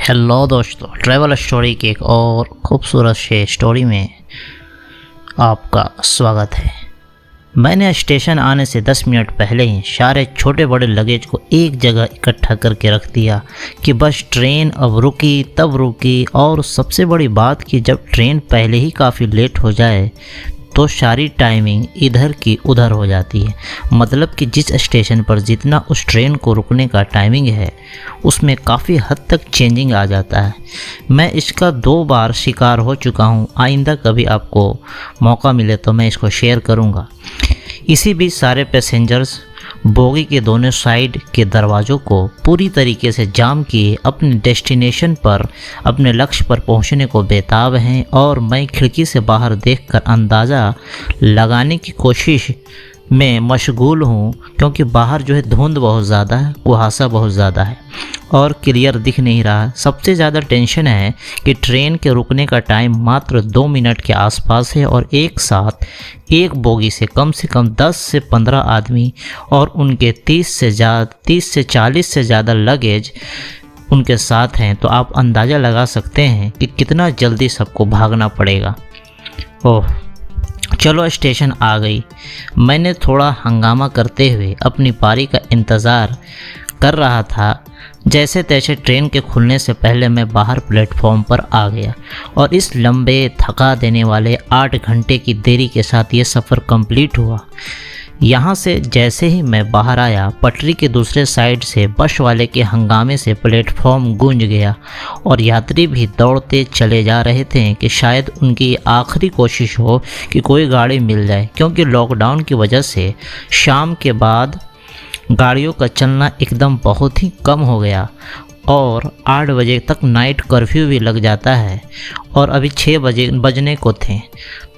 Hello दोस्तों, travel story की एक और खूबसूरत से स्टोरी में आपका स्वागत है। मैंने स्टेशन आने से 10 मिनट पहले ही सारे छोटे बड़े लगेज को एक जगह इकट्ठा करके रख दिया कि बस ट्रेन अब रुकी तब रुकी। और सबसे बड़ी बात कि जब ट्रेन पहले ही काफ़ी लेट हो जाए तो सारी टाइमिंग इधर की उधर हो जाती है। मतलब कि जिस स्टेशन पर जितना उस ट्रेन को रुकने का टाइमिंग है उसमें काफ़ी हद तक चेंजिंग आ जाता है। मैं इसका 2 बार शिकार हो चुका हूँ। आइंदा कभी आपको मौका मिले तो मैं इसको शेयर करूँगा। इसी बीच सारे पैसेंजर्स बोगी के दोनों साइड के दरवाज़ों को पूरी तरीके से जाम किए अपने डेस्टिनेशन पर, अपने लक्ष्य पर पहुंचने को बेताब हैं। और मैं खिड़की से बाहर देखकर अंदाज़ा लगाने की कोशिश में मशगूल हूँ, क्योंकि बाहर जो है धुंध बहुत ज़्यादा है, कुहासा बहुत ज़्यादा है और क्लियर दिख नहीं रहा। सबसे ज़्यादा टेंशन है कि ट्रेन के रुकने का टाइम मात्र 2 मिनट के आसपास है और एक साथ एक बोगी से कम 10 से 15 आदमी और उनके 30 से 40 से ज़्यादा लगेज उनके साथ हैं। तो आप अंदाज़ा लगा सकते हैं कि कितना जल्दी सबको भागना पड़ेगा। ओह, चलो स्टेशन आ गई। मैंने थोड़ा हंगामा करते हुए अपनी पारी का इंतज़ार कर रहा था। जैसे तैसे ट्रेन के खुलने से पहले मैं बाहर प्लेटफॉर्म पर आ गया और इस लंबे थका देने वाले 8 घंटे की देरी के साथ ये सफ़र कंप्लीट हुआ। यहाँ से जैसे ही मैं बाहर आया, पटरी के दूसरे साइड से बस वाले के हंगामे से प्लेटफॉर्म गूंज गया और यात्री भी दौड़ते चले जा रहे थे कि शायद उनकी आखिरी कोशिश हो कि कोई गाड़ी मिल जाए, क्योंकि लॉकडाउन की वजह से शाम के बाद गाड़ियों का चलना एकदम बहुत ही कम हो गया और 8 बजे तक नाइट कर्फ्यू भी लग जाता है और अभी 6 बजने को थे।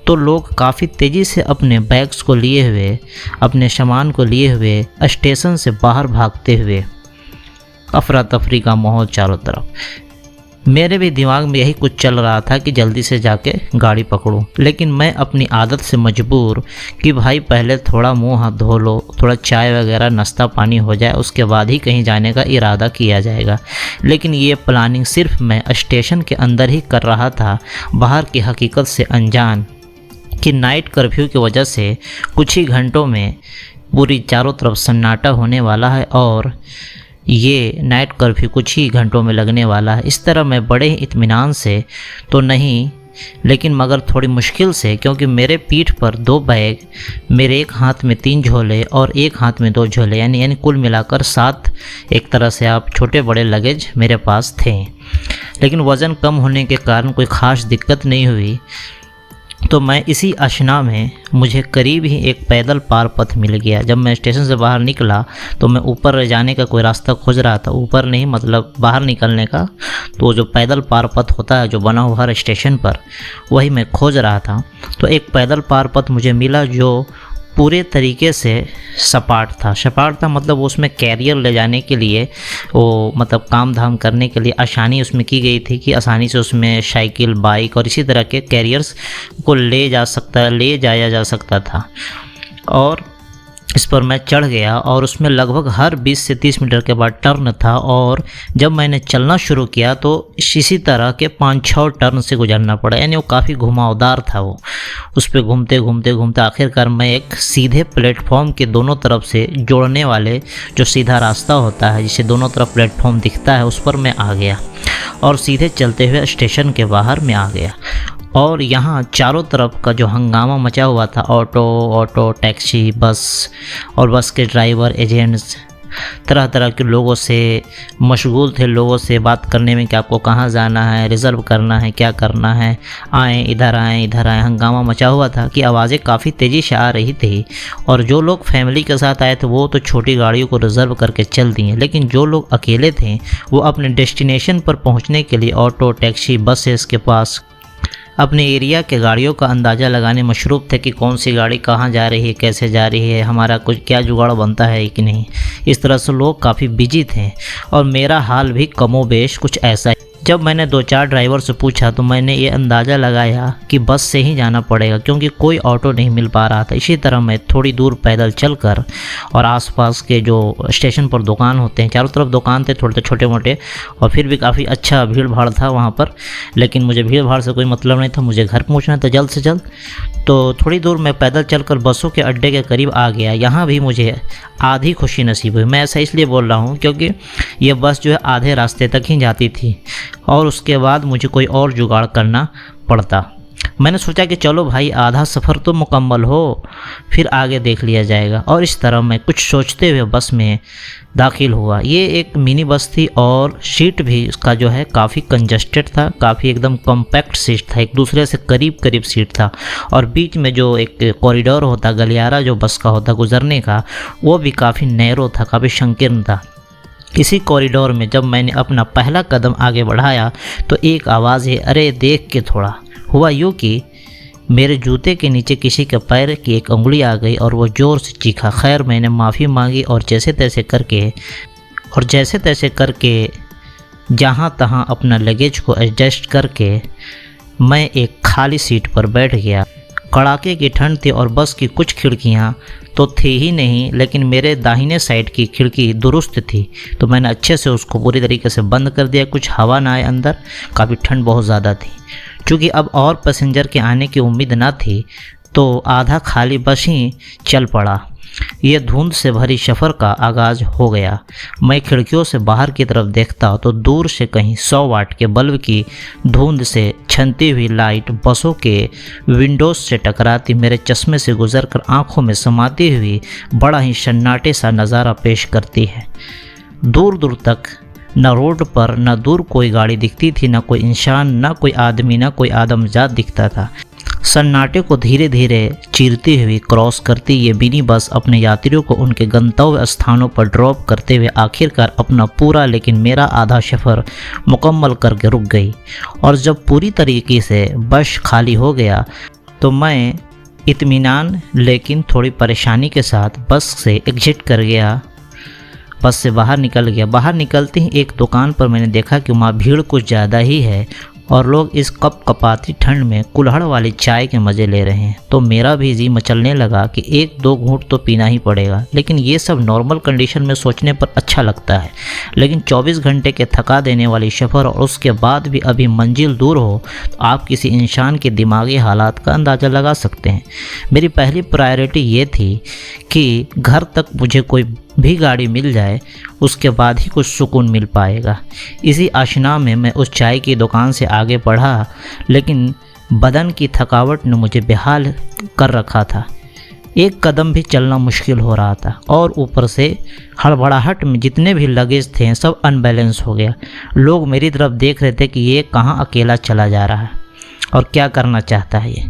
तो लोग काफ़ी तेज़ी से अपने बैग्स को लिए हुए, अपने सामान को लिए हुए स्टेशन से बाहर भागते हुए, अफरा तफरी का माहौल चारों तरफ। मेरे भी दिमाग में यही कुछ चल रहा था कि जल्दी से जाके गाड़ी पकड़ूं, लेकिन मैं अपनी आदत से मजबूर कि भाई पहले थोड़ा मुंह हाथ धो लो, थोड़ा चाय वगैरह नाश्ता पानी हो जाए, उसके बाद ही कहीं जाने का इरादा किया जाएगा। लेकिन ये प्लानिंग सिर्फ मैं स्टेशन के अंदर ही कर रहा था, बाहर की हकीकत से अनजान कि नाइट कर्फ्यू की वजह से कुछ ही घंटों में पूरी चारों तरफ सन्नाटा होने वाला है और ये नाइट कर्फ्यू कुछ ही घंटों में लगने वाला है। इस तरह मैं बड़े ही इत्मीनान से तो नहीं, लेकिन मगर थोड़ी मुश्किल से, क्योंकि मेरे पीठ पर 2 बैग, मेरे एक हाथ में 3 झोले और एक हाथ में 2 झोले, यानी कुल मिलाकर 7 एक तरह से आप छोटे बड़े लगेज मेरे पास थे। लेकिन वज़न कम होने के कारण कोई ख़ास दिक्कत नहीं हुई। तो मैं इसी अशना में मुझे करीब ही एक पैदल पार पथ मिल गया। जब मैं स्टेशन से बाहर निकला तो मैं ऊपर जाने का कोई रास्ता खोज रहा था, ऊपर नहीं मतलब बाहर निकलने का। तो जो पैदल पार पथ होता है जो बना हुआ हर स्टेशन पर, वही मैं खोज रहा था। तो एक पैदल पार पथ मुझे मिला जो पूरे तरीके से सपाट था मतलब उसमें कैरियर ले जाने के लिए, वो मतलब काम धाम करने के लिए आसानी उसमें की गई थी कि आसानी से उसमें साइकिल, बाइक और इसी तरह के कैरियर्स को ले जाया जा सकता था। और इस पर मैं चढ़ गया और उसमें लगभग हर 20 से 30 मीटर के बाद टर्न था और जब मैंने चलना शुरू किया तो इसी तरह के 5-6 टर्न से गुजरना पड़ा, यानी वो काफ़ी घुमावदार था। वो उस पर घूमते आखिरकार मैं एक सीधे प्लेटफॉर्म के दोनों तरफ से जोड़ने वाले जो सीधा रास्ता होता है, जिसे दोनों तरफ प्लेटफॉर्म दिखता है, उस पर मैं आ गया और सीधे चलते हुए स्टेशन के बाहर में आ गया। और यहाँ चारों तरफ का जो हंगामा मचा हुआ था, ऑटो, टैक्सी, बस और बस के ड्राइवर, एजेंट्स तरह तरह के लोगों से मशगूल थे, लोगों से बात करने में कि आपको कहाँ जाना है, रिज़र्व करना है, क्या करना है, इधर आएँ। हंगामा मचा हुआ था कि आवाज़ें काफ़ी तेज़ी से आ रही थी। और जो लोग फैमिली के साथ आए थे वो तो छोटी गाड़ियों को रिज़र्व करके चल दिए, लेकिन जो लोग अकेले थे वो अपने डेस्टिनेशन पर पहुँचने के लिए ऑटो, टैक्सी, बसेस के पास अपने एरिया के गाड़ियों का अंदाज़ा लगाने मशरूफ़ थे कि कौन सी गाड़ी कहाँ जा रही है, कैसे जा रही है, हमारा कुछ क्या जुगाड़ बनता है कि नहीं। इस तरह से लोग काफ़ी बिजी थे और मेरा हाल भी कमोबेश कुछ ऐसा ही। जब मैंने 2-4 ड्राइवर से पूछा तो मैंने ये अंदाज़ा लगाया कि बस से ही जाना पड़ेगा, क्योंकि कोई ऑटो नहीं मिल पा रहा था। इसी तरह मैं थोड़ी दूर पैदल चलकर और आसपास के जो स्टेशन पर दुकान होते हैं, चारों तरफ दुकान थे थोड़े छोटे मोटे, और फिर भी काफ़ी अच्छा भीड़ भाड़ था वहाँ पर, लेकिन मुझे भीड़ भाड़ से कोई मतलब नहीं था, मुझे घर पहुँचना था जल्द से जल्द। तो थोड़ी दूर मैं पैदल चलकर बसों के अड्डे के करीब आ गया। यहाँ भी मुझे आधी खुशी नसीब हुई। मैं ऐसा इसलिए बोल रहा हूँ क्योंकि ये बस जो है आधे रास्ते तक ही जाती थी और उसके बाद मुझे कोई और जुगाड़ करना पड़ता। मैंने सोचा कि चलो भाई, आधा सफ़र तो मुकम्मल हो, फिर आगे देख लिया जाएगा। और इस तरह मैं कुछ सोचते हुए बस में दाखिल हुआ। ये एक मिनी बस थी और सीट भी इसका जो है काफ़ी कंजस्टेड था, काफ़ी एकदम कॉम्पैक्ट सीट था, एक दूसरे से करीब करीब सीट था। और बीच में जो एक कॉरिडोर होता, गलियारा जो बस का होता गुज़रने का, वो भी काफ़ी नैरो था, काफ़ी संकीर्ण था। इसी कॉरिडोर में जब मैंने अपना पहला कदम आगे बढ़ाया तो एक आवाज़ है, अरे देख के थोड़ा। हुआ यूँ कि मेरे जूते के नीचे किसी के पैर की एक उंगली आ गई और वो ज़ोर से चीखा। खैर मैंने माफ़ी मांगी और जैसे तैसे करके जहाँ तहाँ अपना लगेज को एडजस्ट करके मैं एक खाली सीट पर बैठ गया। कड़ाके की ठंड थी और बस की कुछ खिड़कियाँ तो थी ही नहीं, लेकिन मेरे दाहिने साइड की खिड़की दुरुस्त थी, तो मैंने अच्छे से उसको पूरी तरीके से बंद कर दिया, कुछ हवा ना आए अंदर। काफ़ी ठंड बहुत ज़्यादा थी। चूँकि अब और पैसेंजर के आने की उम्मीद ना थी तो आधा खाली बस ही चल पड़ा। ये धुंध से भरी सफ़र का आगाज़ हो गया। मैं खिड़कियों से बाहर की तरफ देखता तो दूर से कहीं 100 वाट के बल्ब की धुंध से छनती हुई लाइट बसों के विंडोज़ से टकराती मेरे चश्मे से गुजरकर आंखों में समाती हुई बड़ा ही सन्नाटे सा नज़ारा पेश करती है। दूर दूर तक न रोड पर न दूर कोई गाड़ी दिखती थी, न कोई इंसान, न कोई आदमी, न कोई आदमजात दिखता था। सन्नाटे को धीरे धीरे चीरती हुई क्रॉस करती ये मिनी बस अपने यात्रियों को उनके गंतव्य स्थानों पर ड्रॉप करते हुए आखिरकार अपना पूरा लेकिन मेरा आधा सफ़र मुकम्मल करके रुक गई। और जब पूरी तरीके से बस खाली हो गया तो मैं इत्मीनान लेकिन थोड़ी परेशानी के साथ बस से एग्जिट कर गया, बस से बाहर निकल गया। बाहर निकलते ही एक दुकान पर मैंने देखा कि वहाँ भीड़ कुछ ज़्यादा ही है और लोग इस कपकपाती ठंड में कुल्हड़ वाली चाय के मज़े ले रहे हैं। तो मेरा भी जी मचलने लगा कि 1-2 घूंट तो पीना ही पड़ेगा। लेकिन ये सब नॉर्मल कंडीशन में सोचने पर अच्छा लगता है, लेकिन 24 घंटे के थका देने वाली सफ़र और उसके बाद भी अभी मंजिल दूर हो तो आप किसी इंसान के दिमागी हालात का अंदाज़ा लगा सकते हैं। मेरी पहली प्रायोरिटी ये थी कि घर तक मुझे कोई भी गाड़ी मिल जाए, उसके बाद ही कुछ सुकून मिल पाएगा। इसी आशना में मैं उस चाय की दुकान से आगे बढ़ा, लेकिन बदन की थकावट ने मुझे बेहाल कर रखा था। एक कदम भी चलना मुश्किल हो रहा था और ऊपर से हड़बड़ाहट में जितने भी लगेज थे सब अनबैलेंस हो गया। लोग मेरी तरफ देख रहे थे कि ये कहाँ अकेला चला जा रहा है और क्या करना चाहता है ये।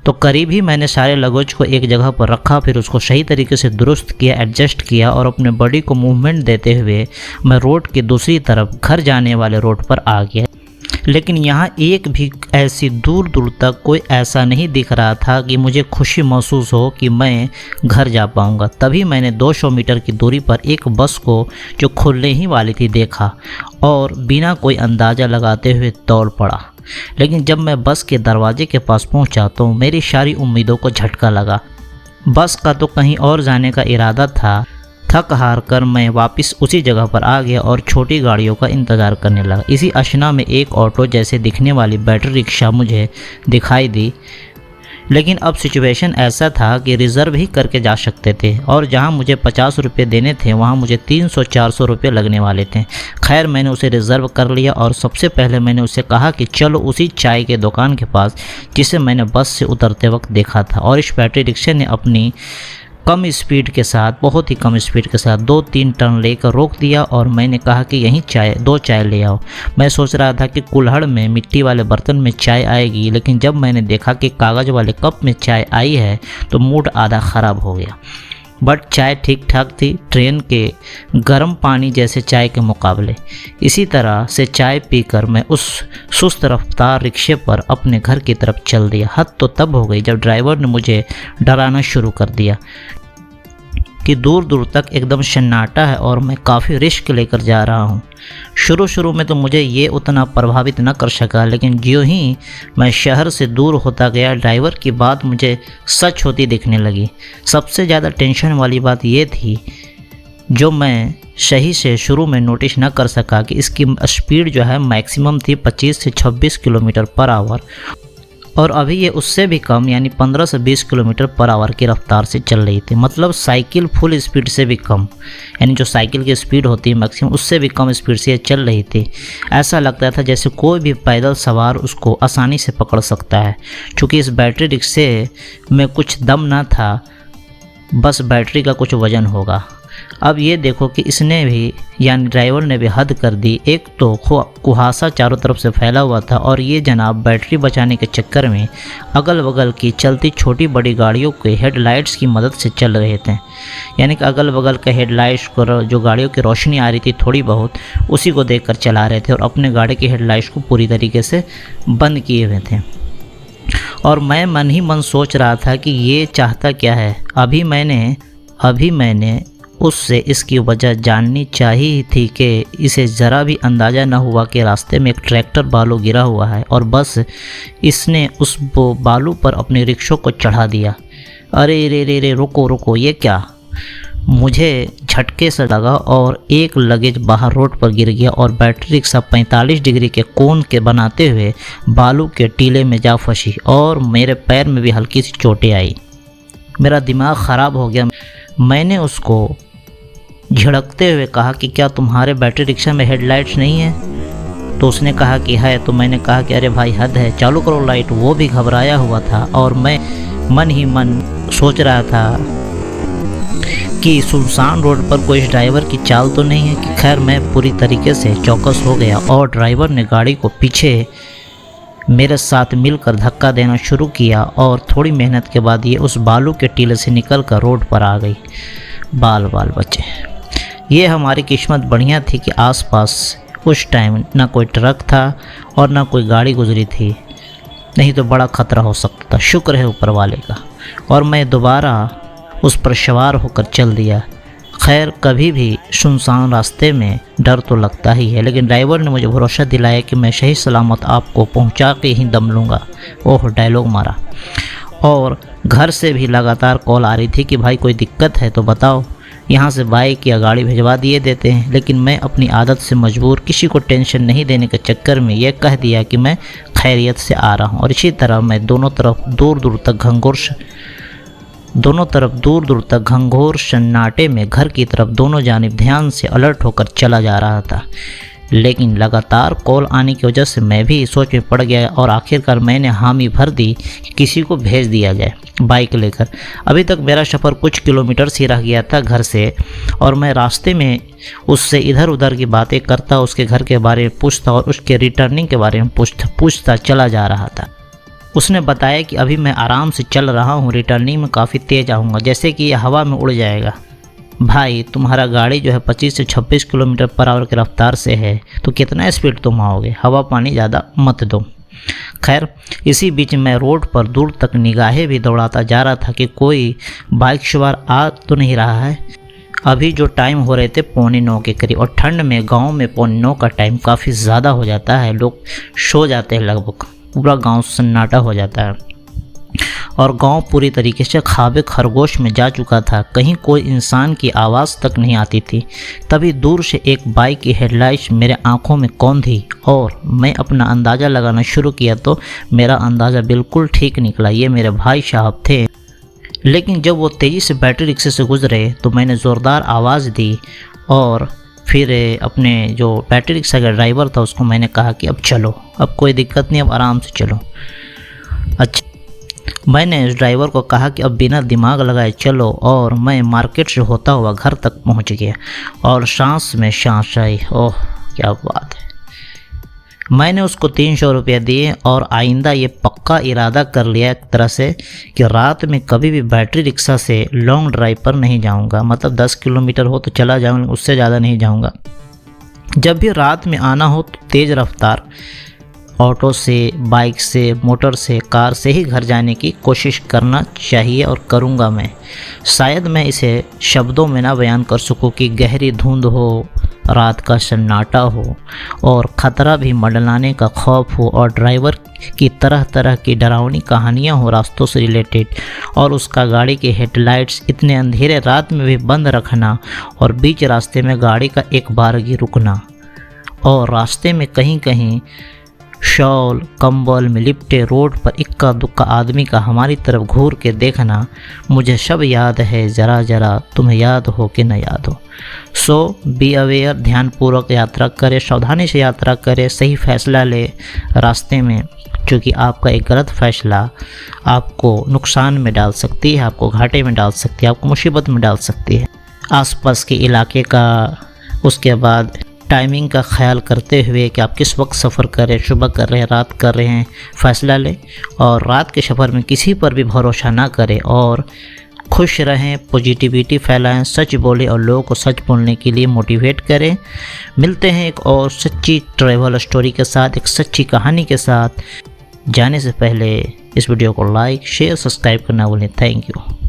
तो करीब ही मैंने सारे लगेज को एक जगह पर रखा, फिर उसको सही तरीके से दुरुस्त किया, एडजस्ट किया और अपने बॉडी को मूवमेंट देते हुए मैं रोड के दूसरी तरफ घर जाने वाले रोड पर आ गया। लेकिन यहाँ एक भी ऐसी दूर दूर तक कोई ऐसा नहीं दिख रहा था कि मुझे खुशी महसूस हो कि मैं घर जा पाऊँगा। तभी मैंने 200 मीटर की दूरी पर एक बस को जो खुलने ही वाली थी देखा और बिना कोई अंदाज़ा लगाते हुए दौड़ पड़ा। लेकिन जब मैं बस के दरवाजे के पास पहुंचा तो मेरी सारी उम्मीदों को झटका लगा। बस का तो कहीं और जाने का इरादा था। थक हार कर मैं वापस उसी जगह पर आ गया और छोटी गाड़ियों का इंतज़ार करने लगा। इसी अशना में एक ऑटो जैसे दिखने वाली बैटरी रिक्शा मुझे दिखाई दी, लेकिन अब सिचुएशन ऐसा था कि रिज़र्व ही करके जा सकते थे और जहां मुझे 50 रुपये देने थे वहां मुझे 300-400 रुपये लगने वाले थे। खैर मैंने उसे रिज़र्व कर लिया और सबसे पहले मैंने उसे कहा कि चलो उसी चाय के दुकान के पास जिसे मैंने बस से उतरते वक्त देखा था। और इस बैटरी रिक्शे ने अपनी कम स्पीड के साथ, बहुत ही कम स्पीड के साथ 2-3 टर्न लेकर रोक दिया और मैंने कहा कि यहीं 2 चाय ले आओ। मैं सोच रहा था कि कुल्हड़ में मिट्टी वाले बर्तन में चाय आएगी, लेकिन जब मैंने देखा कि कागज़ वाले कप में चाय आई है तो मूड आधा ख़राब हो गया। बट चाय ठीक ठाक थी, ट्रेन के गर्म पानी जैसे चाय के मुकाबले। इसी तरह से चाय पीकर मैं उस सुस्त रफ्तार रिक्शे पर अपने घर की तरफ चल दिया। हद तो तब हो गई जब ड्राइवर ने मुझे डराना शुरू कर दिया। कि दूर दूर तक एकदम सन्नाटा है और मैं काफ़ी रिस्क लेकर जा रहा हूँ। शुरू में तो मुझे ये उतना प्रभावित न कर सका, लेकिन ज्यों ही मैं शहर से दूर होता गया ड्राइवर की बात मुझे सच होती दिखने लगी। सबसे ज़्यादा टेंशन वाली बात ये थी जो मैं सही से शुरू में नोटिस न कर सका कि इसकी स्पीड जो है मैक्सिमम थी 25 से 26 किलोमीटर पर आवर, और अभी ये उससे भी कम यानी 15 से 20 किलोमीटर पर आवर की रफ्तार से चल रही थी। मतलब साइकिल फुल स्पीड से भी कम, यानी जो साइकिल की स्पीड होती है मैक्सिमम उससे भी कम स्पीड से ये चल रही थी। ऐसा लगता था जैसे कोई भी पैदल सवार उसको आसानी से पकड़ सकता है। चूँकि इस बैटरी रिक्शे में कुछ दम ना था, बस बैटरी का कुछ वज़न होगा। अब ये देखो कि इसने भी यानी ड्राइवर ने भी हद कर दी। एक तो कुहासा चारों तरफ से फैला हुआ था और ये जनाब बैटरी बचाने के चक्कर में अगल बगल की चलती छोटी बड़ी गाड़ियों के हेडलाइट्स की मदद से चल रहे थे। यानी कि अगल बगल के हेडलाइट्स को जो गाड़ियों की रोशनी आ रही थी थोड़ी बहुत, उसी को देखकर चला रहे थे और अपने गाड़ी की हेडलाइट्स को पूरी तरीके से बंद किए हुए थे। और मैं मन ही मन सोच रहा था कि ये चाहता क्या है। अभी मैंने उससे इसकी वजह जाननी चाहिए थी कि इसे ज़रा भी अंदाज़ा न हुआ कि रास्ते में एक ट्रैक्टर बालू गिरा हुआ है और बस इसने उस बालू पर अपने रिक्शों को चढ़ा दिया। अरे रे रे रे, रुको, ये क्या? मुझे झटके से लगा और एक लगेज बाहर रोड पर गिर गया और बैटरी रिक्शा 45 डिग्री के कोण के बनाते हुए बालू के टीले में जा फंसी और मेरे पैर में भी हल्की सी चोटें आई। मेरा दिमाग ख़राब हो गया। मैंने उसको झिड़कते हुए कहा कि क्या तुम्हारे बैटरी रिक्शा में हेडलाइट्स नहीं है? तो उसने कहा कि है। तो मैंने कहा कि अरे भाई हद है, चालू करो लाइट। वो भी घबराया हुआ था और मैं मन ही मन सोच रहा था कि सुनसान रोड पर कोई ड्राइवर की चाल तो नहीं है कि। खैर मैं पूरी तरीके से चौकस हो गया और ड्राइवर ने गाड़ी को पीछे मेरे साथ मिलकर धक्का देना शुरू किया और थोड़ी मेहनत के बाद ये उस बालू के टीले से निकलकर रोड पर आ गई। बाल बचे। ये हमारी किस्मत बढ़िया थी कि आसपास उस टाइम ना कोई ट्रक था और ना कोई गाड़ी गुजरी थी, नहीं तो बड़ा खतरा हो सकता था। शुक्र है ऊपर वाले का। और मैं दोबारा उस पर सवार होकर चल दिया। खैर कभी भी सुनसान रास्ते में डर तो लगता ही है, लेकिन ड्राइवर ने मुझे भरोसा दिलाया कि मैं सही सलामत आपको पहुंचा के ही दम लूँगा। ओह, डायलॉग मारा। और घर से भी लगातार कॉल आ रही थी कि भाई कोई दिक्कत है तो बताओ, यहाँ से बाइक या गाड़ी भिजवा दिए देते हैं। लेकिन मैं अपनी आदत से मजबूर किसी को टेंशन नहीं देने के चक्कर में यह कह दिया कि मैं खैरियत से आ रहा हूँ। और इसी तरह मैं दोनों तरफ दूर दूर तक घंघोर सन्नाटे में घर की तरफ दोनों जानिब ध्यान से अलर्ट होकर चला जा रहा था। लेकिन लगातार कॉल आने की वजह से मैं भी सोच में पड़ गया और आखिरकार मैंने हामी भर दी कि किसी को भेज दिया जाए बाइक लेकर। अभी तक मेरा सफ़र कुछ किलोमीटर ही रह गया था घर से और मैं रास्ते में उससे इधर उधर की बातें करता, उसके घर के बारे में पूछता और उसके रिटर्निंग के बारे में पूछता चला जा रहा था। उसने बताया कि अभी मैं आराम से चल रहा हूँ, रिटर्निंग में काफ़ी तेज़ आऊँगा, जैसे कि यह हवा में उड़ जाएगा। भाई तुम्हारा गाड़ी जो है 25 से 26 किलोमीटर पर आवर की रफ्तार से है, तो कितना स्पीड तुम आओगे? हवा पानी ज़्यादा मत दो। खैर इसी बीच मैं रोड पर दूर तक निगाहें भी दौड़ाता जा रहा था कि कोई बाइक सवार आ तो नहीं रहा है। अभी जो टाइम हो रहे थे 8:45 के करीब, और ठंड में गांव में 8:45 का टाइम काफ़ी ज़्यादा हो जाता है। लोग सो जाते हैं, लगभग पूरा गांव सन्नाटा हो जाता है और गांव पूरी तरीके से ख्वाब खरगोश में जा चुका था। कहीं कोई इंसान की आवाज़ तक नहीं आती थी। तभी दूर से एक बाइक की हेडलाइट्स मेरे आंखों में कौंधी और मैं अपना अंदाज़ा लगाना शुरू किया तो मेरा अंदाज़ा बिल्कुल ठीक निकला। ये मेरे भाई साहब थे। लेकिन जब वो तेज़ी से बैटरी रिक्शे से गुजरे तो मैंने ज़ोरदार आवाज़ दी और फिर अपने जो बैटरी रिक्शा का ड्राइवर था उसको मैंने कहा कि अब चलो, अब कोई दिक्कत नहीं, अब आराम से चलो। अच्छा, मैंने उस ड्राइवर को कहा कि अब बिना दिमाग लगाए चलो और मैं मार्केट से होता हुआ घर तक पहुंच गया और सांस में सांस आई। ओह क्या बात है। मैंने उसको 300 रुपये दिए और आइंदा ये पक्का इरादा कर लिया एक तरह से कि रात में कभी भी बैटरी रिक्शा से लॉन्ग ड्राइव पर नहीं जाऊंगा। मतलब 10 किलोमीटर हो तो चला जाऊंगा, उससे ज़्यादा नहीं जाऊंगा। जब भी रात में आना हो तो तेज़ रफ्तार ऑटो से, बाइक से, मोटर से, कार से ही घर जाने की कोशिश करना चाहिए और करूँगा मैं। शायद मैं इसे शब्दों में ना बयान कर सकूँ कि गहरी धुंध हो, रात का सन्नाटा हो और ख़तरा भी मंडलाने का खौफ हो और ड्राइवर की तरह तरह की डरावनी कहानियाँ हो रास्तों से रिलेटेड, और उसका गाड़ी के हेडलाइट्स इतने अंधेरे रात में भी बंद रखना और बीच रास्ते में गाड़ी का एक बारगी रुकना और रास्ते में कहीं कहीं शॉल कंबल में लिपटे रोड पर इक्का दुक्का आदमी का हमारी तरफ घूर के देखना, मुझे सब याद है, ज़रा ज़रा तुम्हें याद हो कि न याद हो। सो बी अवेयर, ध्यानपूर्वक यात्रा करें, सावधानी से यात्रा करें, सही फैसला ले रास्ते में, क्योंकि आपका एक गलत फैसला आपको नुकसान में डाल सकती है, आपको घाटे में डाल सकती है, आपको मुसीबत में डाल सकती है। आसपास के इलाके का, उसके बाद टाइमिंग का ख्याल करते हुए कि आप किस वक्त सफ़र करें, सुबह कर रहे हैं, रात कर रहे हैं, फ़ैसला लें। और रात के सफ़र में किसी पर भी भरोसा ना करें और खुश रहें, पॉजिटिविटी फैलाएं, सच बोलें और लोगों को सच बोलने के लिए मोटिवेट करें। मिलते हैं एक और सच्ची ट्रैवल स्टोरी के साथ, एक सच्ची कहानी के साथ। जाने से पहले इस वीडियो को लाइक, शेयर, सब्सक्राइब करना भूलें। Thank you.